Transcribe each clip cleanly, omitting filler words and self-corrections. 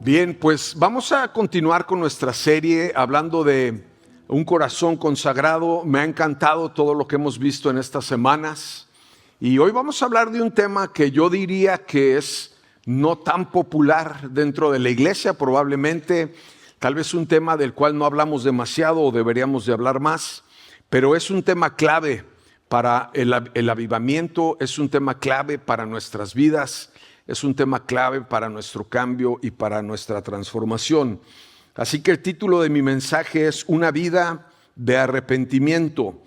Bien, pues vamos a continuar con nuestra serie hablando de un corazón consagrado. Me ha encantado todo lo que hemos visto en estas semanas. Y hoy vamos a hablar de un tema que yo diría que es no tan popular dentro de la iglesia, probablemente, tal vez un tema del cual no hablamos demasiado o deberíamos de hablar más, pero es un tema clave para el avivamiento, es un tema clave para nuestras vidas. Es un tema clave para nuestro cambio y para nuestra transformación. Así que el título de mi mensaje es Una vida de arrepentimiento.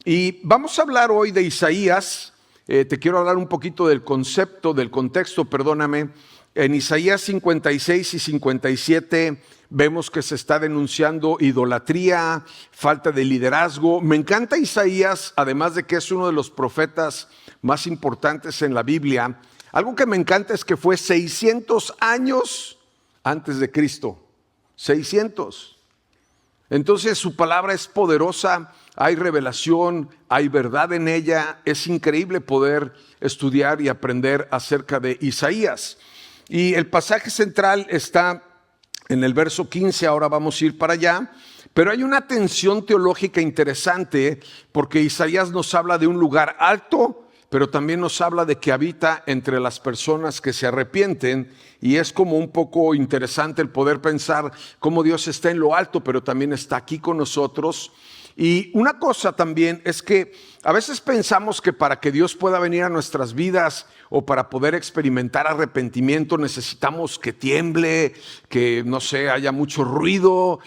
Y vamos a hablar hoy de Isaías. Te quiero hablar un poquito del contexto, perdóname. En Isaías 56 y 57 vemos que se está denunciando idolatría, falta de liderazgo. Me encanta Isaías, además de que es uno de los profetas más importantes en la Biblia. Algo que me encanta es que fue 600 años antes de Cristo. 600. Entonces su palabra es poderosa, hay revelación, hay verdad en ella. Es increíble poder estudiar y aprender acerca de Isaías. Y el pasaje central está en el verso 15, ahora vamos a ir para allá. Pero hay una tensión teológica interesante porque Isaías nos habla de un lugar alto, pero también nos habla de que habita entre las personas que se arrepienten, y es como un poco interesante el poder pensar cómo Dios está en lo alto, pero también está aquí con nosotros. Y una cosa también es que a veces pensamos que para que Dios pueda venir a nuestras vidas o para poder experimentar arrepentimiento necesitamos que tiemble, que no sé, haya mucho ruido,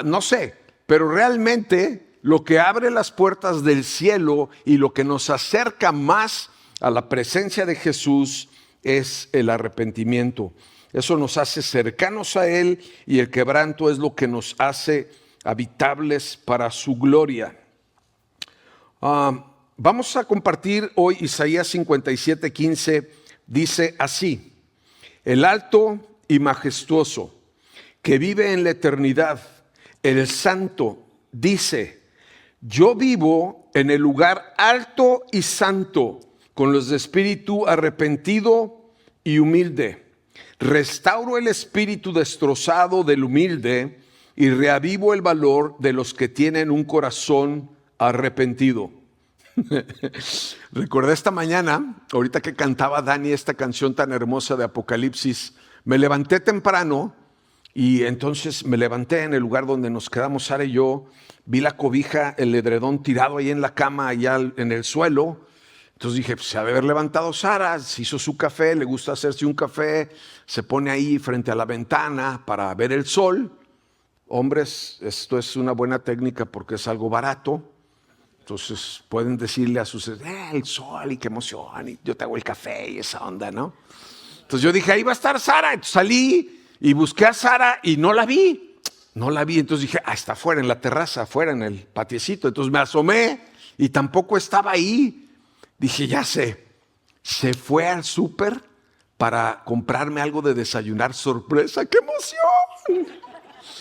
no sé, pero realmente lo que abre las puertas del cielo y lo que nos acerca más a la presencia de Jesús es el arrepentimiento. Eso nos hace cercanos a Él y el quebranto es lo que nos hace habitables para su gloria. Vamos a compartir hoy Isaías 57:15. Dice así: el alto y majestuoso, que vive en la eternidad, el santo, dice: yo vivo en el lugar alto y santo, con los de espíritu arrepentido y humilde. Restauro el espíritu destrozado del humilde y reavivo el valor de los que tienen un corazón arrepentido. Recordé esta mañana, ahorita que cantaba Dani esta canción tan hermosa de Apocalipsis, me levanté temprano y entonces me levanté en el lugar donde nos quedamos Sara y yo. Vi la cobija, el edredón tirado ahí en la cama, allá en el suelo. Entonces dije, pues se ha de haber levantado Sara, se hizo su café, le gusta hacerse un café, se pone ahí frente a la ventana para ver el sol. Hombres, esto es una buena técnica porque es algo barato. Entonces pueden decirle a sus el sol y qué emoción, y yo te hago el café y esa onda, ¿no? Entonces yo dije, ahí va a estar Sara. Entonces salí y busqué a Sara y no la vi. Entonces dije, está afuera en la terraza, afuera en el patiecito. Entonces me asomé y tampoco estaba ahí. Dije, ya sé, se fue al súper para comprarme algo de desayunar sorpresa. ¡Qué emoción!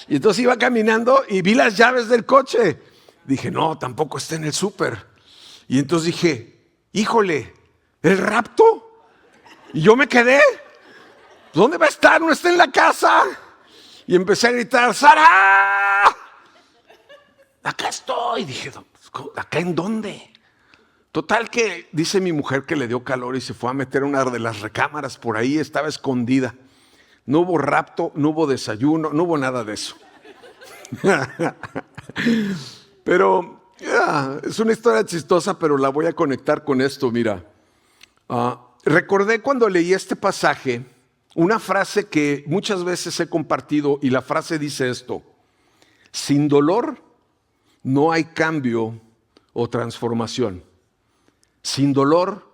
Y entonces iba caminando y vi las llaves del coche. Dije, no, tampoco está en el súper. Y entonces dije, híjole, ¿el rapto? Y yo me quedé. ¿Dónde va a estar? No está en la casa. Y empecé a gritar, ¡Sara! Acá estoy. Dije, ¿acá en dónde? Total que dice mi mujer que le dio calor y se fue a meter a una de las recámaras por ahí, estaba escondida. No hubo rapto, no hubo desayuno, no hubo nada de eso. Pero es una historia chistosa, pero la voy a conectar con esto, mira. Recordé cuando leí este pasaje una frase que muchas veces he compartido y la frase dice esto: sin dolor no hay cambio o transformación. Sin dolor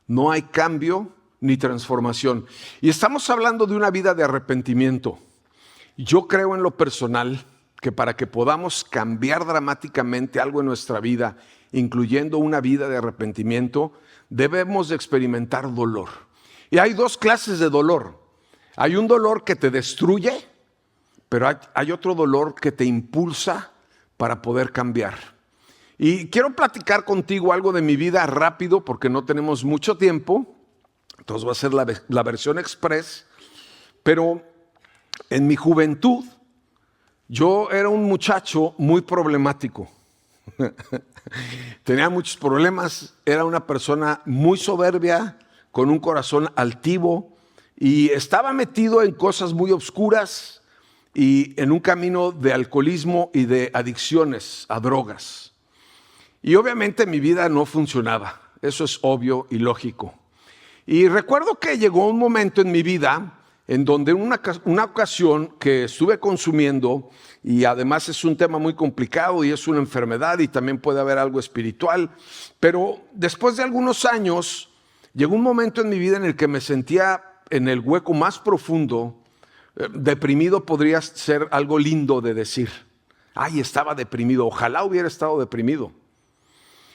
no hay cambio ni transformación. Y estamos hablando de una vida de arrepentimiento. Yo creo en lo personal que para que podamos cambiar dramáticamente algo en nuestra vida, incluyendo una vida de arrepentimiento, debemos de experimentar dolor. Y hay dos clases de dolor. Hay un dolor que te destruye, pero hay otro dolor que te impulsa para poder cambiar. Y quiero platicar contigo algo de mi vida rápido porque no tenemos mucho tiempo. Entonces va a ser la versión express. Pero En mi juventud, yo era un muchacho muy problemático. Tenía muchos problemas, era una persona muy soberbia, con un corazón altivo y estaba metido en cosas muy oscuras y en un camino de alcoholismo y de adicciones a drogas. Y obviamente mi vida no funcionaba, eso es obvio y lógico. Y recuerdo que llegó un momento en mi vida en donde una ocasión que estuve consumiendo, y además es un tema muy complicado y es una enfermedad y también puede haber algo espiritual, pero después de algunos años llegó un momento en mi vida en el que me sentía en el hueco más profundo. Deprimido podría ser algo lindo de decir. Ay, estaba deprimido, ojalá hubiera estado deprimido.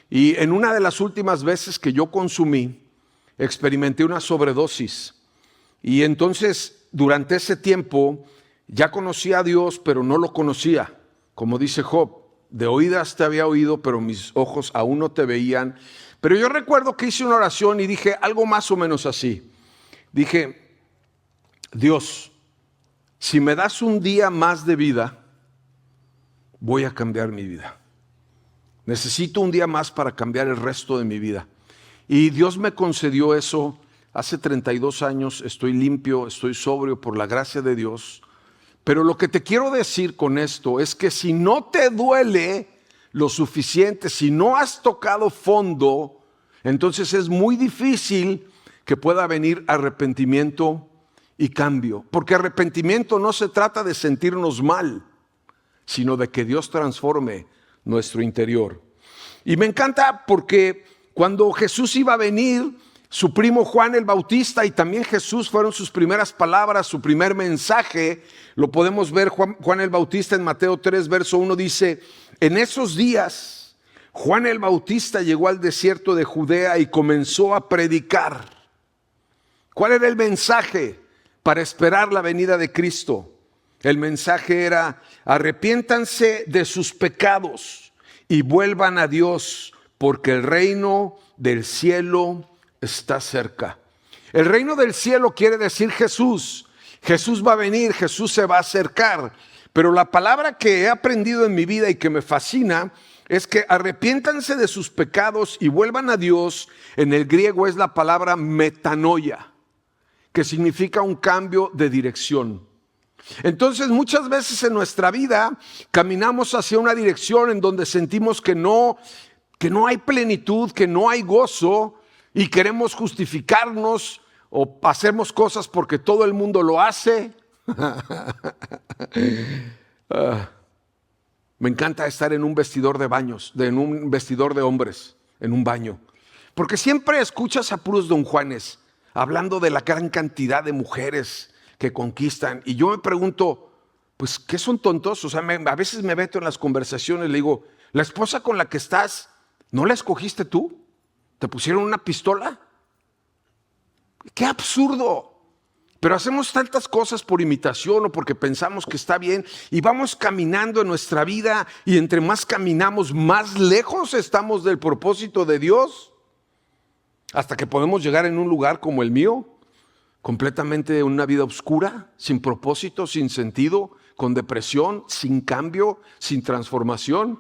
Y en una de las últimas veces que yo consumí, experimenté una sobredosis. Y entonces, durante ese tiempo, ya conocía a Dios, pero no lo conocía. Como dice Job, de oídas te había oído, pero mis ojos aún no te veían. Pero yo recuerdo que hice una oración y dije algo más o menos así. Dije, Dios, si me das un día más de vida, voy a cambiar mi vida. Necesito un día más para cambiar el resto de mi vida. Y Dios me concedió eso. Hace 32 años estoy limpio, estoy sobrio por la gracia de Dios. Pero lo que te quiero decir con esto es que si no te duele lo suficiente, si no has tocado fondo, entonces es muy difícil que pueda venir arrepentimiento y cambio. Porque arrepentimiento no se trata de sentirnos mal, sino de que Dios transforme nuestro interior. Y me encanta porque cuando Jesús iba a venir, su primo Juan el Bautista y también Jesús fueron sus primeras palabras, su primer mensaje. Lo podemos ver Juan el Bautista en Mateo 3, verso 1 dice, en esos días Juan el Bautista llegó al desierto de Judea y comenzó a predicar. ¿Cuál era el mensaje para esperar la venida de Cristo? El mensaje era, arrepiéntanse de sus pecados y vuelvan a Dios, porque el reino del cielo está cerca. El reino del cielo quiere decir Jesús. Jesús va a venir, Jesús se va a acercar. Pero la palabra que he aprendido en mi vida y que me fascina es que arrepiéntanse de sus pecados y vuelvan a Dios. En el griego es la palabra metanoia, que significa un cambio de dirección. Entonces muchas veces en nuestra vida caminamos hacia una dirección en donde sentimos que no hay plenitud, que no hay gozo y queremos justificarnos o hacemos cosas porque todo el mundo lo hace. Me encanta estar en un vestidor de baños, en un vestidor de hombres, en un baño, porque siempre escuchas a puros don Juanes hablando de la gran cantidad de mujeres que conquistan. Y yo me pregunto, pues, ¿qué son tontos? O sea, a veces me meto en las conversaciones y le digo, ¿la esposa con la que estás, no la escogiste tú? ¿Te pusieron una pistola? ¡Qué absurdo! Pero hacemos tantas cosas por imitación o porque pensamos que está bien y vamos caminando en nuestra vida y entre más caminamos, más lejos estamos del propósito de Dios, hasta que podemos llegar en un lugar como el mío, completamente una vida oscura, sin propósito, sin sentido, con depresión, sin cambio, sin transformación.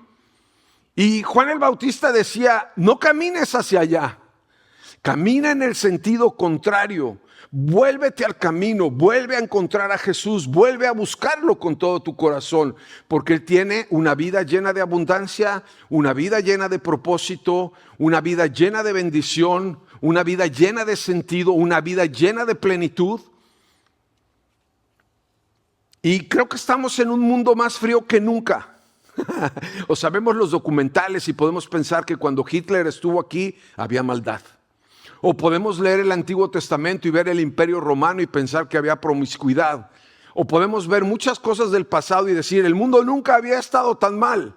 Y Juan el Bautista decía, no camines hacia allá, camina en el sentido contrario, vuélvete al camino, vuelve a encontrar a Jesús, vuelve a buscarlo con todo tu corazón, porque Él tiene una vida llena de abundancia, una vida llena de propósito, una vida llena de bendición, una vida llena de sentido, una vida llena de plenitud. Y creo que estamos en un mundo más frío que nunca. O sabemos los documentales y podemos pensar que cuando Hitler estuvo aquí había maldad. O podemos leer el Antiguo Testamento y ver el Imperio Romano y pensar que había promiscuidad. O podemos ver muchas cosas del pasado y decir, el mundo nunca había estado tan mal.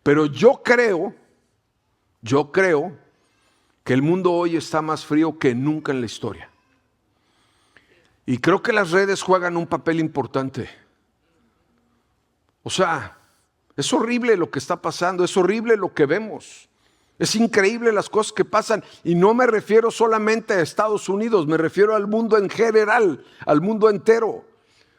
Pero yo creo que el mundo hoy está más frío que nunca en la historia. Y creo que las redes juegan un papel importante. O sea, es horrible lo que está pasando, es horrible lo que vemos. Es increíble las cosas que pasan y no me refiero solamente a Estados Unidos, me refiero al mundo en general, al mundo entero.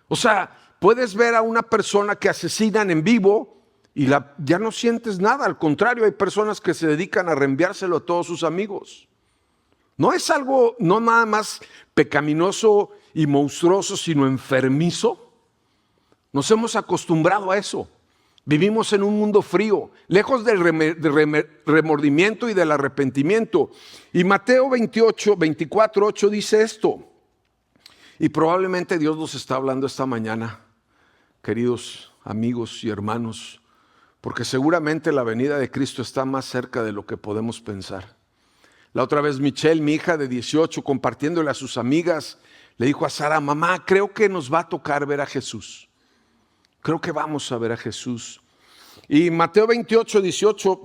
O sea, puedes ver a una persona que asesinan en vivo y ya no sientes nada. Al contrario, hay personas que se dedican a reenviárselo a todos sus amigos. No es algo, no nada más pecaminoso y monstruoso, sino enfermizo. Nos hemos acostumbrado a eso. Vivimos en un mundo frío, lejos del remordimiento y del arrepentimiento. Y Mateo 28, 24, 8 dice esto. Y probablemente Dios nos está hablando esta mañana, queridos amigos y hermanos, porque seguramente la venida de Cristo está más cerca de lo que podemos pensar. La otra vez Michelle, mi hija de 18, compartiéndole a sus amigas, le dijo a Sara: mamá, creo que nos va a tocar ver a Jesús. Creo que vamos a ver a Jesús. Y Mateo 28, 18,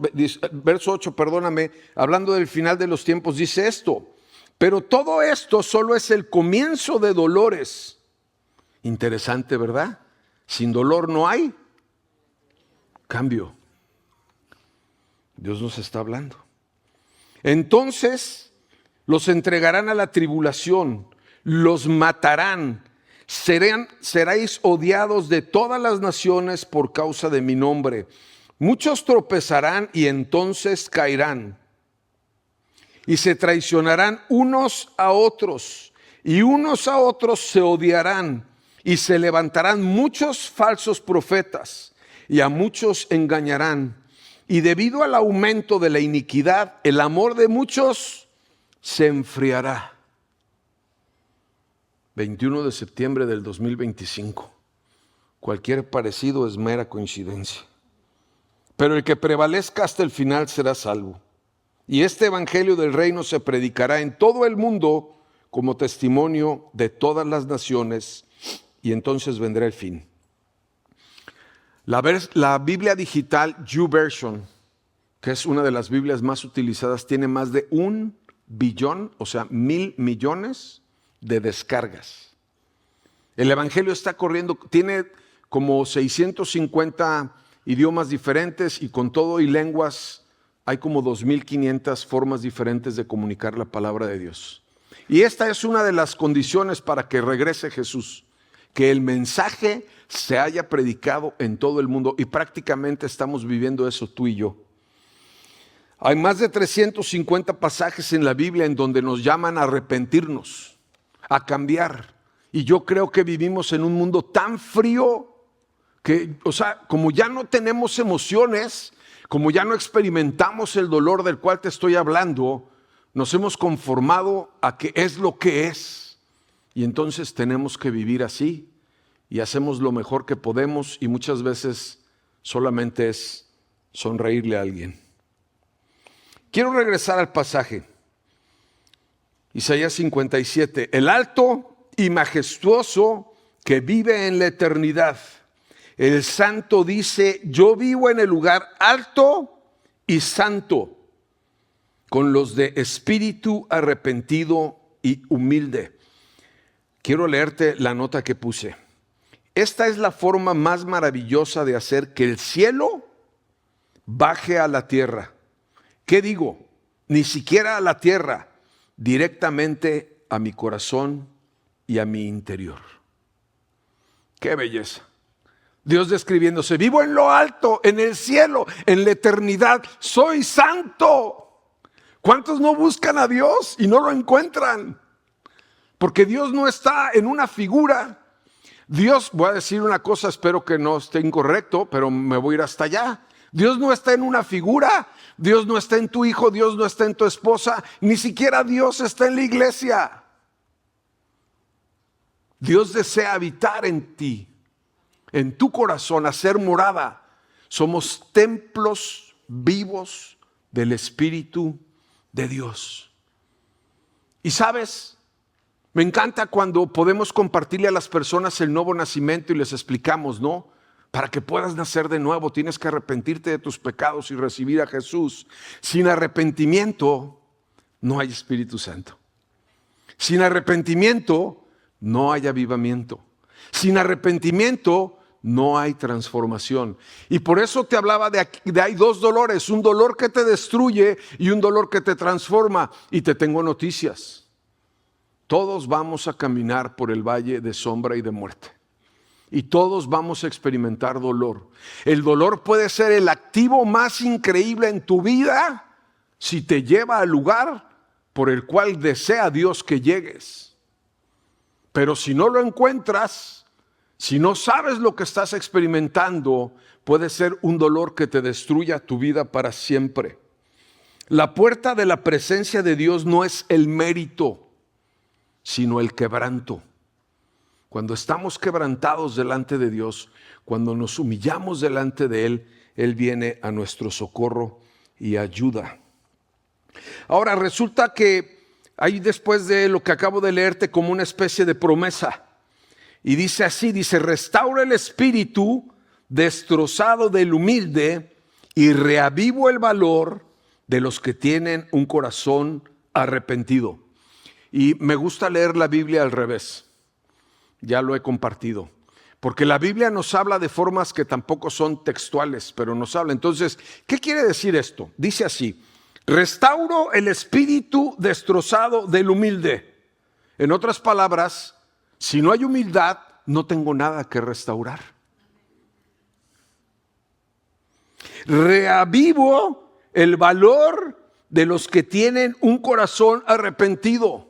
verso 8, hablando del final de los tiempos, dice esto: pero todo esto solo es el comienzo de dolores. Interesante, ¿verdad? Sin dolor no hay cambio. Dios nos está hablando. Entonces los entregarán a la tribulación, los matarán. Seréis odiados de todas las naciones por causa de mi nombre. Muchos tropezarán y entonces caerán. Y se traicionarán unos a otros, y unos a otros se odiarán. Y se levantarán muchos falsos profetas, y a muchos engañarán. Y debido al aumento de la iniquidad, el amor de muchos se enfriará. 21 de septiembre del 2025. Cualquier parecido es mera coincidencia. Pero el que prevalezca hasta el final será salvo. Y este evangelio del reino se predicará en todo el mundo como testimonio de todas las naciones, y entonces vendrá el fin. La Biblia digital YouVersion, que es una de las Biblias más utilizadas, tiene más de 1 billón, o sea, 1,000 millones de descargas. El evangelio está corriendo, tiene como 650 idiomas diferentes, y con todo y lenguas hay como 2,500 formas diferentes de comunicar la palabra de Dios. Y esta es una de las condiciones para que regrese Jesús, que el mensaje se haya predicado en todo el mundo, y prácticamente estamos viviendo eso tú y yo. Hay más de 350 pasajes en la Biblia en donde nos llaman a arrepentirnos, a cambiar. Y yo creo que vivimos en un mundo tan frío que, o sea, como ya no tenemos emociones, como ya no experimentamos el dolor del cual te estoy hablando, nos hemos conformado a que es lo que es. Y entonces tenemos que vivir así, y hacemos lo mejor que podemos, y muchas veces solamente es sonreírle a alguien. Quiero regresar al pasaje. Isaías 57, el alto y majestuoso que vive en la eternidad. El santo dice: yo vivo en el lugar alto y santo, con los de espíritu arrepentido y humilde. Quiero leerte la nota que puse. Esta es la forma más maravillosa de hacer que el cielo baje a la tierra. ¿Qué digo? Ni siquiera a la tierra, directamente a mi corazón y a mi interior. ¡Qué belleza! Dios describiéndose: vivo en lo alto, en el cielo, en la eternidad, soy santo. ¿Cuántos no buscan a Dios y no lo encuentran? Porque Dios no está en una figura. Dios, voy a decir una cosa, espero que no esté incorrecto, pero me voy a ir hasta allá. Dios no está en una figura, Dios no está en tu hijo, Dios no está en tu esposa, ni siquiera Dios está en la iglesia. Dios desea habitar en ti, en tu corazón, hacer morada. Somos templos vivos del Espíritu de Dios. Y sabes, me encanta cuando podemos compartirle a las personas el nuevo nacimiento y les explicamos, ¿no? Para que puedas nacer de nuevo, tienes que arrepentirte de tus pecados y recibir a Jesús. Sin arrepentimiento no hay Espíritu Santo. Sin arrepentimiento no hay avivamiento. Sin arrepentimiento no hay transformación. Y por eso te hablaba de hay dos dolores, un dolor que te destruye y un dolor que te transforma. Y te tengo noticias. Todos vamos a caminar por el valle de sombra y de muerte. y todos vamos a experimentar dolor. El dolor puede ser el activo más increíble en tu vida si te lleva al lugar por el cual desea Dios que llegues. Pero si no lo encuentras, si no sabes lo que estás experimentando, puede ser un dolor que te destruya tu vida para siempre. La puerta de la presencia de Dios no es el mérito, sino el quebranto. Cuando estamos quebrantados delante de Dios, cuando nos humillamos delante de Él, Él viene a nuestro socorro y ayuda. Ahora resulta que ahí, después de lo que acabo de leerte, como una especie de promesa, y dice así, dice: restaura el espíritu destrozado del humilde y reavivo el valor de los que tienen un corazón arrepentido. Y me gusta leer la Biblia al revés, ya lo he compartido, porque la Biblia nos habla de formas que tampoco son textuales, pero nos habla. Entonces, ¿qué quiere decir esto? Dice así: restauro el espíritu destrozado del humilde. En otras palabras, si no hay humildad, no tengo nada que restaurar. Reavivo el valor de los que tienen un corazón arrepentido.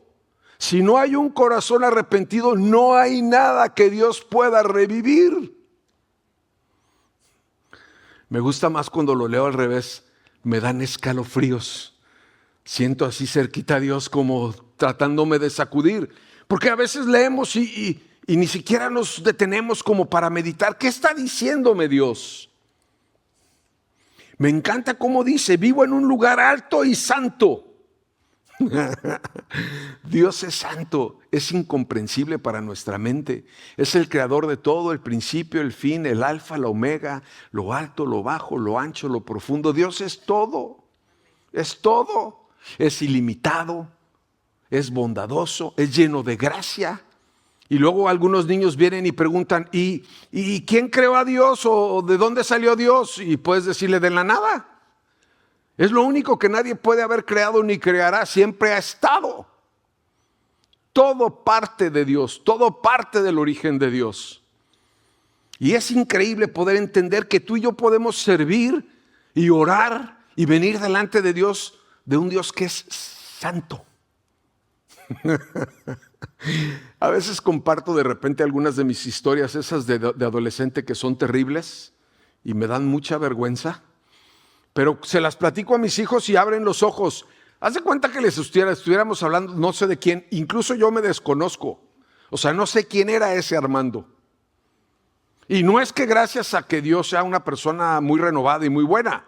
Si no hay un corazón arrepentido, no hay nada que Dios pueda revivir. Me gusta más cuando lo leo al revés. Me dan escalofríos. Siento así cerquita a Dios, como tratándome de sacudir. Porque a veces leemos y ni siquiera nos detenemos como para meditar. ¿Qué está diciéndome Dios? Me encanta cómo dice: vivo en un lugar alto y santo. Dios es santo, es incomprensible para nuestra mente. Es el creador de todo, el principio, el fin, el alfa, la omega, lo alto, lo bajo, lo ancho, lo profundo. Dios es todo, es ilimitado, es bondadoso, es lleno de gracia. Y luego algunos niños vienen y preguntan: ¿y quién creó a Dios? ¿O de dónde salió Dios? Y puedes decirle: de la nada. Es lo único que nadie puede haber creado ni creará, siempre ha estado. Todo parte de Dios, todo parte del origen de Dios. Y es increíble poder entender que tú y yo podemos servir y orar y venir delante de Dios, de un Dios que es santo. A veces comparto de repente algunas de mis historias, esas de adolescente, que son terribles y me dan mucha vergüenza. Pero se las platico a mis hijos y abren los ojos. Haz de cuenta que les estuviéramos hablando, no sé de quién, incluso yo me desconozco. O sea, no sé quién era ese Armando. Y no es que gracias a que Dios sea una persona muy renovada y muy buena.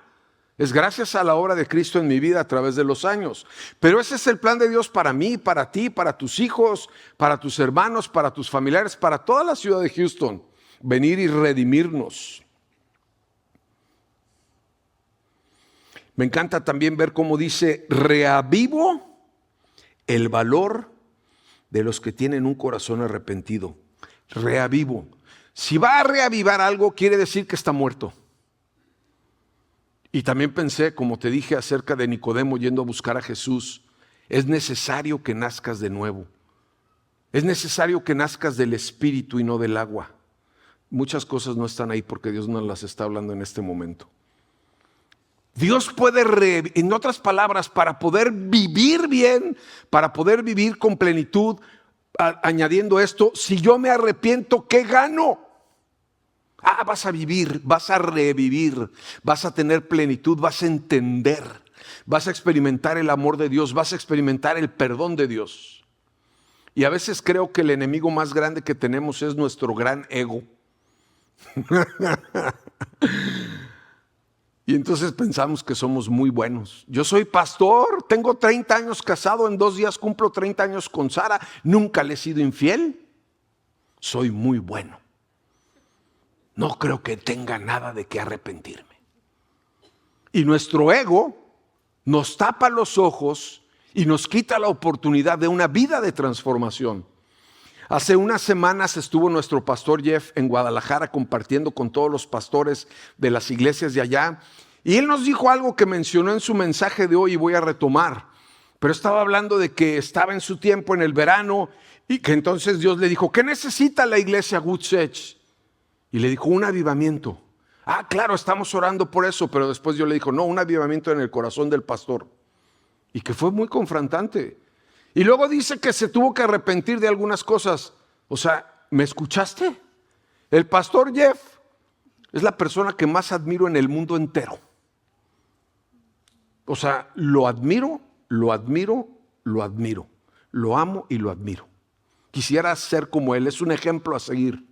Es gracias a la obra de Cristo en mi vida a través de los años. Pero ese es el plan de Dios para mí, para ti, para tus hijos, para tus hermanos, para tus familiares, para toda la ciudad de Houston. Venir y redimirnos. Me encanta también ver cómo dice: reavivo el valor de los que tienen un corazón arrepentido. Reavivo. Si va a reavivar algo, quiere decir que está muerto. Y también pensé, como te dije acerca de Nicodemo yendo a buscar a Jesús, es necesario que nazcas de nuevo. Es necesario que nazcas del Espíritu y no del agua. Muchas cosas no están ahí porque Dios nos las está hablando en este momento. Dios puede, en otras palabras, para poder vivir bien, para poder vivir con plenitud, añadiendo esto: si yo me arrepiento, ¿qué gano? Vas a vivir, vas a revivir, vas a tener plenitud, vas a entender, vas a experimentar el amor de Dios, vas a experimentar el perdón de Dios. Y a veces creo que el enemigo más grande que tenemos es nuestro gran ego. Y entonces pensamos que somos muy buenos. Yo soy pastor, tengo 30 años casado, en 2 días cumplo 30 años con Sara, nunca le he sido infiel. Soy muy bueno. No creo que tenga nada de qué arrepentirme. Y nuestro ego nos tapa los ojos y nos quita la oportunidad de una vida de transformación. Hace unas semanas estuvo nuestro pastor Jeff en Guadalajara compartiendo con todos los pastores de las iglesias de allá. Y él nos dijo algo que mencionó en su mensaje de hoy y voy a retomar. Pero estaba hablando de que estaba en su tiempo en el verano y que entonces Dios le dijo: ¿qué necesita la iglesia Woodsech? Y le dijo, un avivamiento. Ah, claro, estamos orando por eso, pero después yo le dijo, no, un avivamiento en el corazón del pastor. Y que fue muy confrontante. Y luego dice que se tuvo que arrepentir de algunas cosas. O sea, ¿me escuchaste? El pastor Jeff es la persona que más admiro en el mundo entero. O sea, lo admiro, lo admiro, lo admiro. Lo amo y lo admiro. Quisiera ser como él, es un ejemplo a seguir.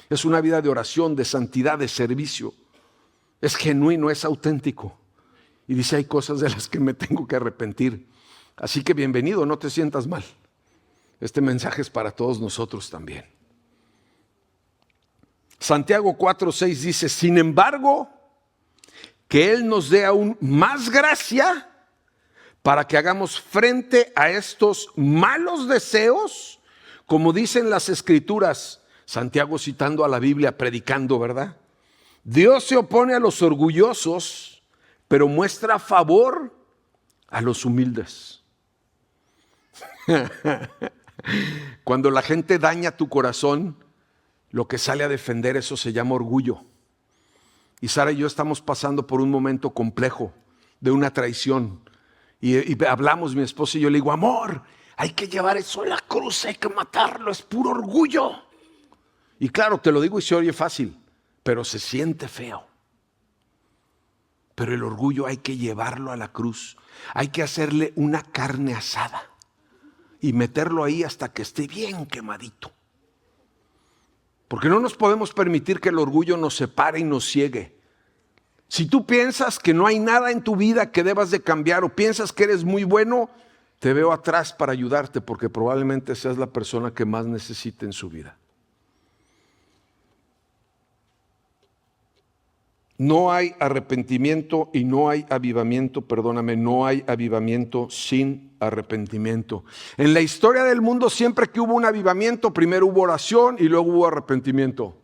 Es una vida de oración, de santidad, de servicio. Es genuino, es auténtico. Y dice, hay cosas de las que me tengo que arrepentir. Así que bienvenido, no te sientas mal. Este mensaje es para todos nosotros también. Santiago 4:6 dice, sin embargo, que Él nos dé aún más gracia para que hagamos frente a estos malos deseos, como dicen las Escrituras. Santiago citando a la Biblia, predicando, ¿verdad? Dios se opone a los orgullosos, pero muestra favor a los humildes. Cuando la gente daña tu corazón, lo que sale a defender eso se llama orgullo. Y Sara y yo estamos pasando por un momento complejo de una traición. Y hablamos, mi esposa y yo, le digo, amor, hay que llevar eso a la cruz, hay que matarlo, es puro orgullo. Y claro, te lo digo y se oye fácil, pero se siente feo. Pero el orgullo hay que llevarlo a la cruz. Hay que hacerle una carne asada y meterlo ahí hasta que esté bien quemadito. Porque no nos podemos permitir que el orgullo nos separe y nos ciegue. Si tú piensas que no hay nada en tu vida que debas de cambiar o piensas que eres muy bueno, te veo atrás para ayudarte porque probablemente seas la persona que más necesite en su vida. No hay arrepentimiento y no hay avivamiento, no hay avivamiento sin arrepentimiento. En la historia del mundo siempre que hubo un avivamiento, primero hubo oración y luego hubo arrepentimiento.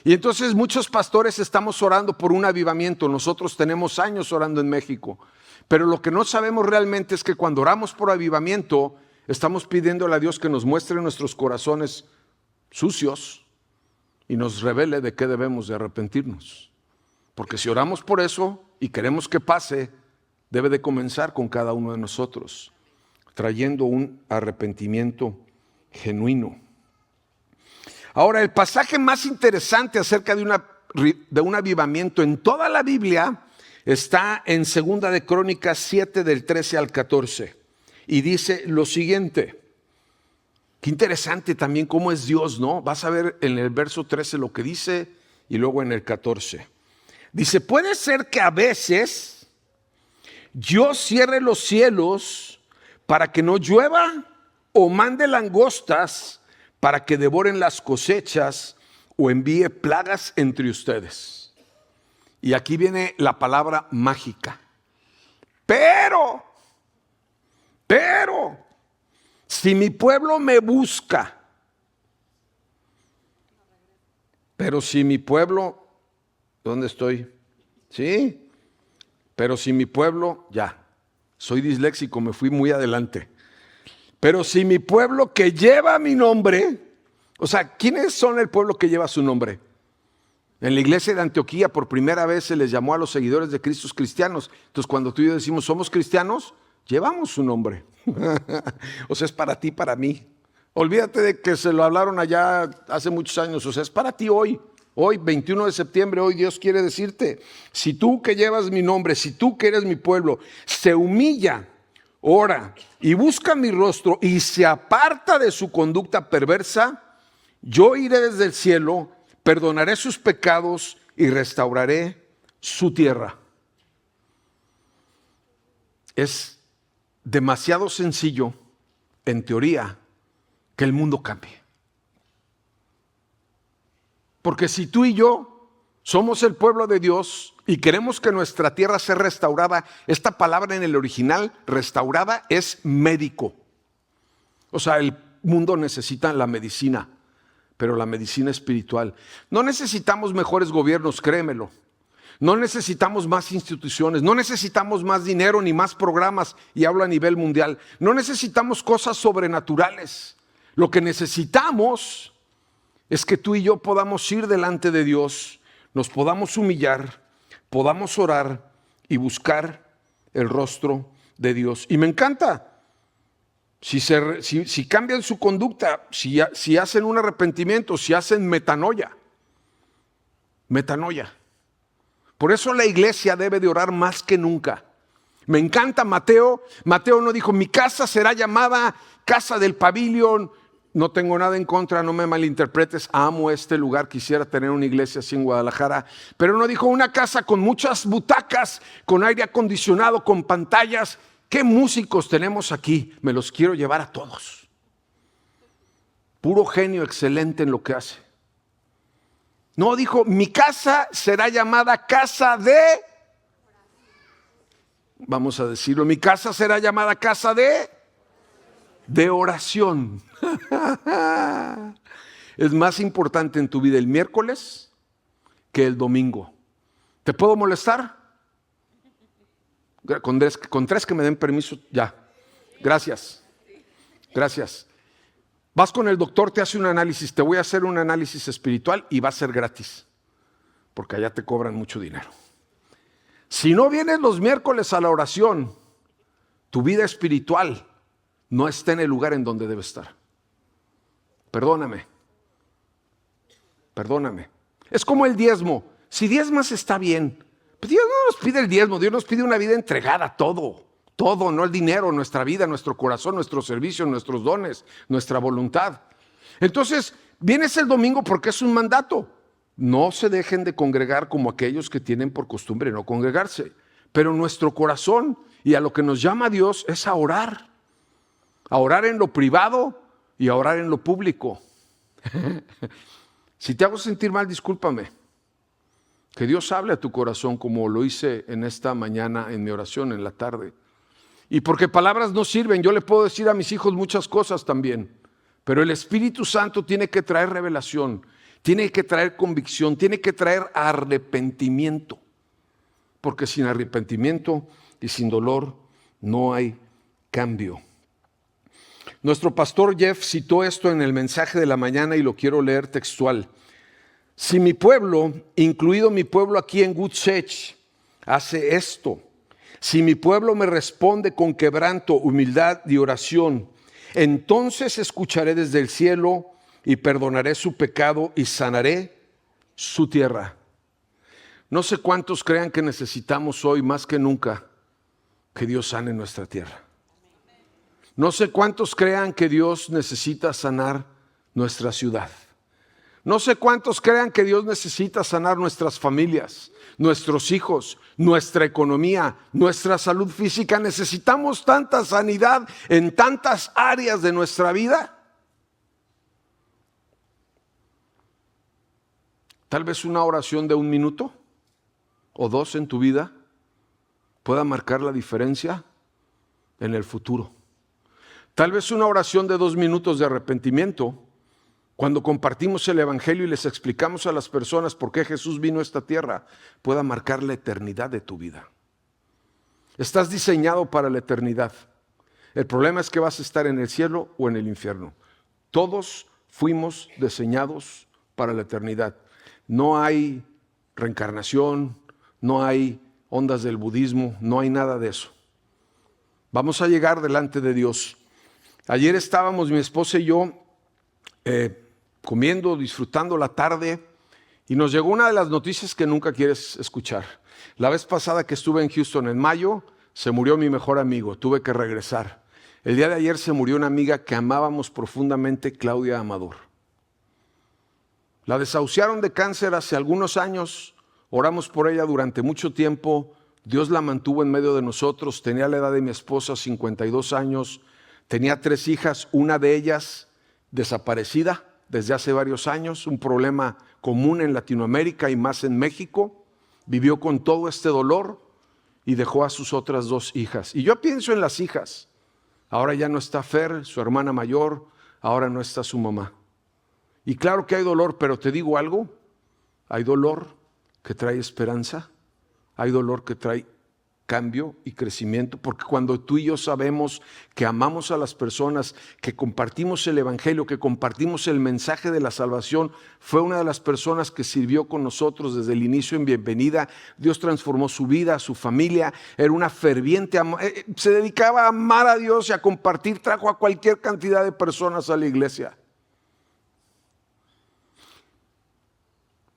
Y entonces muchos pastores estamos orando por un avivamiento. Nosotros tenemos años orando en México. Pero lo que no sabemos realmente es que cuando oramos por avivamiento, estamos pidiéndole a Dios que nos muestre nuestros corazones sucios y nos revele de qué debemos de arrepentirnos. Porque si oramos por eso y queremos que pase, debe de comenzar con cada uno de nosotros, trayendo un arrepentimiento genuino. Ahora, el pasaje más interesante acerca de un avivamiento en toda la Biblia está en 2 de Crónicas 7 del 13 al 14 y dice lo siguiente. Qué interesante también cómo es Dios, ¿no? Vas a ver en el verso 13 lo que dice y luego en el 14. Dice, puede ser que a veces yo cierre los cielos para que no llueva o mande langostas para que devoren las cosechas o envíe plagas entre ustedes. Y aquí viene la palabra mágica. Pero, si mi pueblo me busca, pero si mi pueblo... ¿Dónde estoy? Sí, pero si mi pueblo, ya, soy disléxico, me fui muy adelante. Pero si mi pueblo que lleva mi nombre, o sea, ¿quiénes son el pueblo que lleva su nombre? En la iglesia de Antioquía por primera vez se les llamó a los seguidores de Cristo cristianos. Entonces cuando tú y yo decimos somos cristianos, llevamos su nombre. O sea, es para ti, para mí. Olvídate de que se lo hablaron allá hace muchos años, o sea, es para ti hoy. Hoy, 21 de septiembre, hoy Dios quiere decirte, si tú que llevas mi nombre, si tú que eres mi pueblo, se humilla, ora y busca mi rostro y se aparta de su conducta perversa, yo iré desde el cielo, perdonaré sus pecados y restauraré su tierra. Es demasiado sencillo, en teoría, que el mundo cambie. Porque si tú y yo somos el pueblo de Dios y queremos que nuestra tierra sea restaurada, esta palabra en el original, restaurada, es médico. O sea, el mundo necesita la medicina, pero la medicina espiritual. No necesitamos mejores gobiernos, créemelo. No necesitamos más instituciones, no necesitamos más dinero ni más programas, y hablo a nivel mundial. No necesitamos cosas sobrenaturales. Lo que necesitamos es que tú y yo podamos ir delante de Dios, nos podamos humillar, podamos orar y buscar el rostro de Dios. Y me encanta. Si cambian su conducta, si hacen un arrepentimiento, si hacen metanoia. Por eso la iglesia debe de orar más que nunca. Me encanta Mateo. Mateo no dijo, mi casa será llamada casa del pabellón. No tengo nada en contra, no me malinterpretes, amo este lugar, quisiera tener una iglesia así en Guadalajara, pero no dijo una casa con muchas butacas, con aire acondicionado, con pantallas. ¿Qué músicos tenemos aquí? Me los quiero llevar a todos. Puro genio, excelente en lo que hace. No, dijo, mi casa será llamada casa vamos a decirlo, mi casa será llamada casa de oración. Es más importante en tu vida el miércoles que el domingo. ¿Te puedo molestar? Con tres que me den permiso, ya. Gracias. Vas con el doctor, te hace un análisis, te voy a hacer un análisis espiritual y va a ser gratis, porque allá te cobran mucho dinero. Si no vienes los miércoles a la oración, tu vida espiritual no está en el lugar en donde debe estar. Perdóname. Es como el diezmo. Si diezmas está bien. Pero Dios no nos pide el diezmo, Dios nos pide una vida entregada, todo, no el dinero, nuestra vida, nuestro corazón, nuestro servicio, nuestros dones, nuestra voluntad. Entonces, vienes el domingo porque es un mandato. No se dejen de congregar como aquellos que tienen por costumbre no congregarse. Pero nuestro corazón y a lo que nos llama Dios es a orar en lo privado y a orar en lo público. Si te hago sentir mal, discúlpame. Que Dios hable a tu corazón como lo hice en esta mañana en mi oración, en la tarde. Y porque palabras no sirven, yo le puedo decir a mis hijos muchas cosas también. Pero el Espíritu Santo tiene que traer revelación, tiene que traer convicción, tiene que traer arrepentimiento. Porque sin arrepentimiento y sin dolor no hay cambio. Nuestro pastor Jeff citó esto en el mensaje de la mañana y lo quiero leer textual. Si mi pueblo, incluido mi pueblo aquí en Goodsech, hace esto, si mi pueblo me responde con quebranto, humildad y oración, entonces escucharé desde el cielo y perdonaré su pecado y sanaré su tierra. No sé cuántos crean que necesitamos hoy más que nunca que Dios sane nuestra tierra. No sé cuántos crean que Dios necesita sanar nuestra ciudad. No sé cuántos crean que Dios necesita sanar nuestras familias, nuestros hijos, nuestra economía, nuestra salud física. Necesitamos tanta sanidad en tantas áreas de nuestra vida. Tal vez una oración de 1 minuto o 2 en tu vida pueda marcar la diferencia en el futuro. Tal vez una oración de 2 minutos de arrepentimiento, cuando compartimos el Evangelio y les explicamos a las personas por qué Jesús vino a esta tierra, pueda marcar la eternidad de tu vida. Estás diseñado para la eternidad. El problema es que vas a estar en el cielo o en el infierno. Todos fuimos diseñados para la eternidad. No hay reencarnación, no hay ondas del budismo, no hay nada de eso. Vamos a llegar delante de Dios. Ayer estábamos mi esposa y yo comiendo, disfrutando la tarde, y nos llegó una de las noticias que nunca quieres escuchar. La vez pasada que estuve en Houston en mayo, se murió mi mejor amigo, tuve que regresar. El día de ayer se murió una amiga que amábamos profundamente, Claudia Amador. La desahuciaron de cáncer hace algunos años, oramos por ella durante mucho tiempo, Dios la mantuvo en medio de nosotros, tenía la edad de mi esposa, 52 años, tenía 3 hijas, una de ellas desaparecida desde hace varios años, un problema común en Latinoamérica y más en México. Vivió con todo este dolor y dejó a sus otras 2 hijas. Y yo pienso en las hijas. Ahora ya no está Fer, su hermana mayor, ahora no está su mamá. Y claro que hay dolor, pero te digo algo, hay dolor que trae esperanza, hay dolor que trae cambio y crecimiento, porque cuando tú y yo sabemos que amamos a las personas, que compartimos el evangelio, que compartimos el mensaje de la salvación, fue una de las personas que sirvió con nosotros desde el inicio en Bienvenida. Dios transformó su vida, su familia, era una ferviente, se dedicaba a amar a Dios y a compartir, trajo a cualquier cantidad de personas a la iglesia.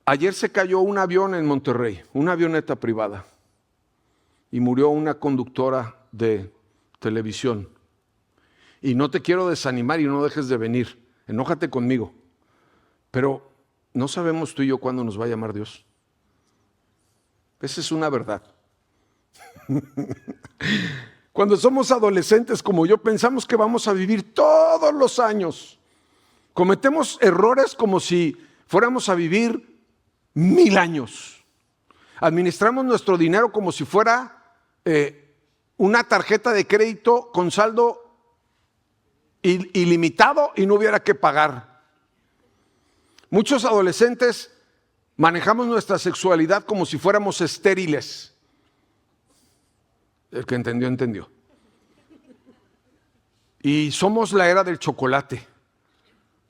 Ayer se cayó un avión en Monterrey, una avioneta privada, y murió una conductora de televisión. Y no te quiero desanimar y no dejes de venir, enójate conmigo, pero no sabemos tú y yo cuándo nos va a llamar Dios. Esa es una verdad. Cuando somos adolescentes como yo, pensamos que vamos a vivir todos los años. Cometemos errores como si fuéramos a vivir 1000 años. Administramos nuestro dinero como si fuera una tarjeta de crédito con saldo ilimitado y no hubiera que pagar. Muchos adolescentes manejamos nuestra sexualidad como si fuéramos estériles. El que entendió, entendió. Y somos la era del chocolate.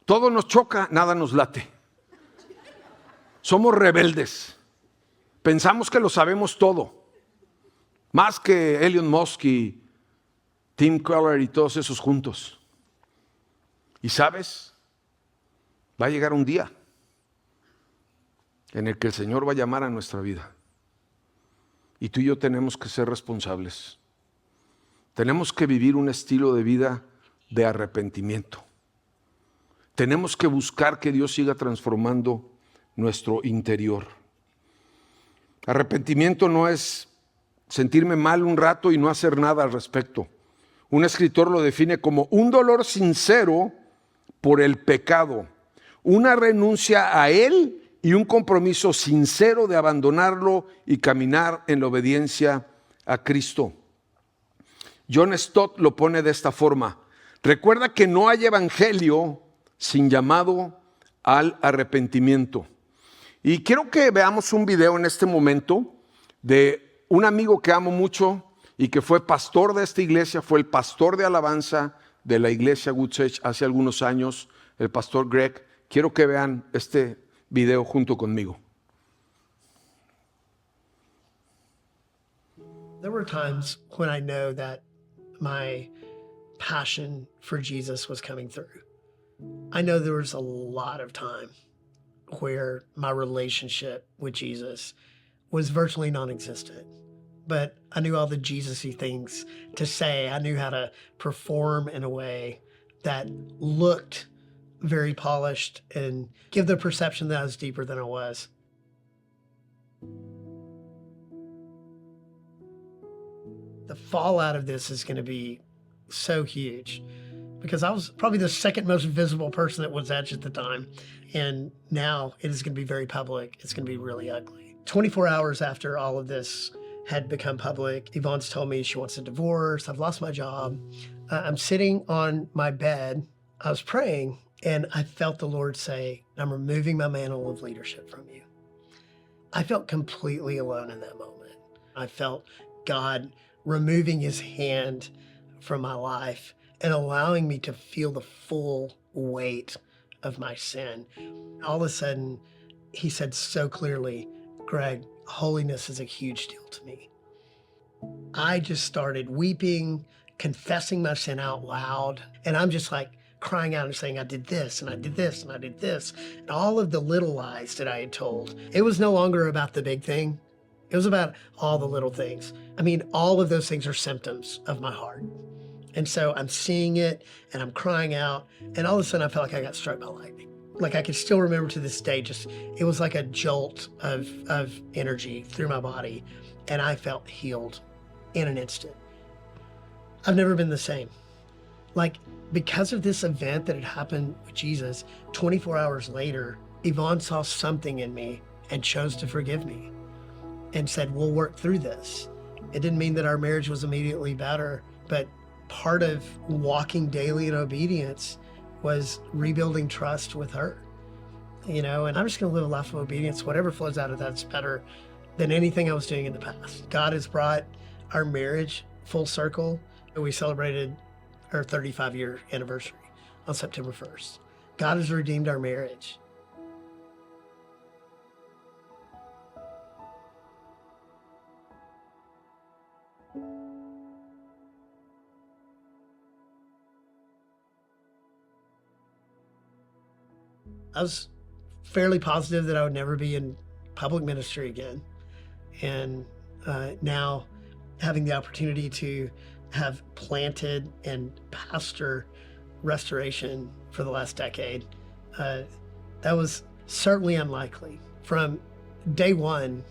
Todo nos choca, nada nos late. Somos rebeldes. Pensamos que lo sabemos todo. Más que Elon Musk y Tim Keller y todos esos juntos. Y sabes, va a llegar un día en el que el Señor va a llamar a nuestra vida. Y tú y yo tenemos que ser responsables. Tenemos que vivir un estilo de vida de arrepentimiento. Tenemos que buscar que Dios siga transformando nuestro interior. Arrepentimiento no es sentirme mal un rato y no hacer nada al respecto. Un escritor lo define como un dolor sincero por el pecado, una renuncia a él y un compromiso sincero de abandonarlo y caminar en la obediencia a Cristo. John Stott lo pone de esta forma: recuerda que no hay evangelio sin llamado al arrepentimiento. Y quiero que veamos un video en este momento de un amigo que amo mucho y que fue pastor de esta iglesia, fue el pastor de alabanza de la iglesia Woodsage hace algunos años, el pastor Greg. Quiero que vean este video junto conmigo. There were times when I know that my passion for Jesus was coming through. I know there was a lot of time where my relationship with Jesus was virtually non-existent. But I knew all the Jesus-y things to say. I knew how to perform in a way that looked very polished and give the perception that I was deeper than I was. The fallout of this is going to be so huge, because I was probably the second most visible person at Woods Edge at the time. And now it is going to be very public. It's going to be really ugly. 24 hours after all of this had become public, Yvonne's told me she wants a divorce. I've lost my job. I'm sitting on my bed. I was praying and I felt the Lord say, I'm removing my mantle of leadership from you. I felt completely alone in that moment. I felt God removing his hand from my life and allowing me to feel the full weight of my sin. All of a sudden, he said so clearly, Greg, holiness is a huge deal to me. I just started weeping, confessing my sin out loud. And I'm just like crying out and saying, I did this and I did this and I did this. And all of the little lies that I had told. It was no longer about the big thing. It was about all the little things. I mean, all of those things are symptoms of my heart. And so I'm seeing it and I'm crying out. And all of a sudden I felt like I got struck by lightning. Like I can still remember to this day, just, it was like a jolt of energy through my body. And I felt healed in an instant. I've never been the same. Like, because of this event that had happened with Jesus, 24 hours later, Yvonne saw something in me and chose to forgive me and said, we'll work through this. It didn't mean that our marriage was immediately better, but part of walking daily in obedience was rebuilding trust with her, you know, and I'm just going to live a life of obedience. Whatever flows out of that's better than anything I was doing in the past. God has brought our marriage full circle. We celebrated our 35-year anniversary on September 1st. God has redeemed our marriage. I was fairly positive that I would never be in public ministry again. And now having the opportunity to have planted and pastor restoration for the last decade, that was certainly unlikely. From day one,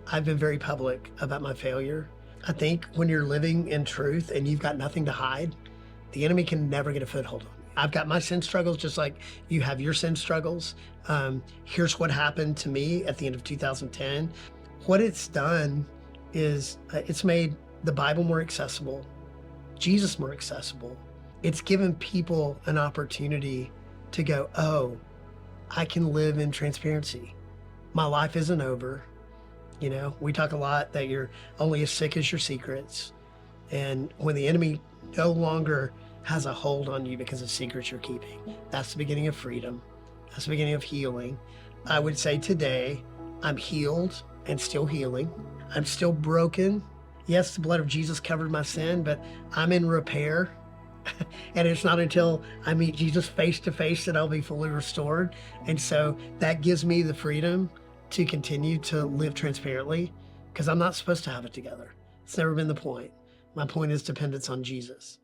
I've been very public about my failure. I think when you're living in truth and you've got nothing to hide, the enemy can never get a foothold on you. I've got my sin struggles just like you have your sin struggles. Here's what happened to me at the end of 2010. What it's done is it's made the Bible more accessible, Jesus more accessible. It's given people an opportunity to go, oh, I can live in transparency. My life isn't over. You know, we talk a lot that you're only as sick as your secrets. And when the enemy no longer has a hold on you because of secrets you're keeping, that's the beginning of freedom. That's the beginning of healing. I would say today, I'm healed and still healing. I'm still broken. Yes, the blood of Jesus covered my sin, but I'm in repair. And it's not until I meet Jesus face to face that I'll be fully restored. And so that gives me the freedom to continue to live transparently, because I'm not supposed to have it together. It's never been the point. My point is dependence on Jesus.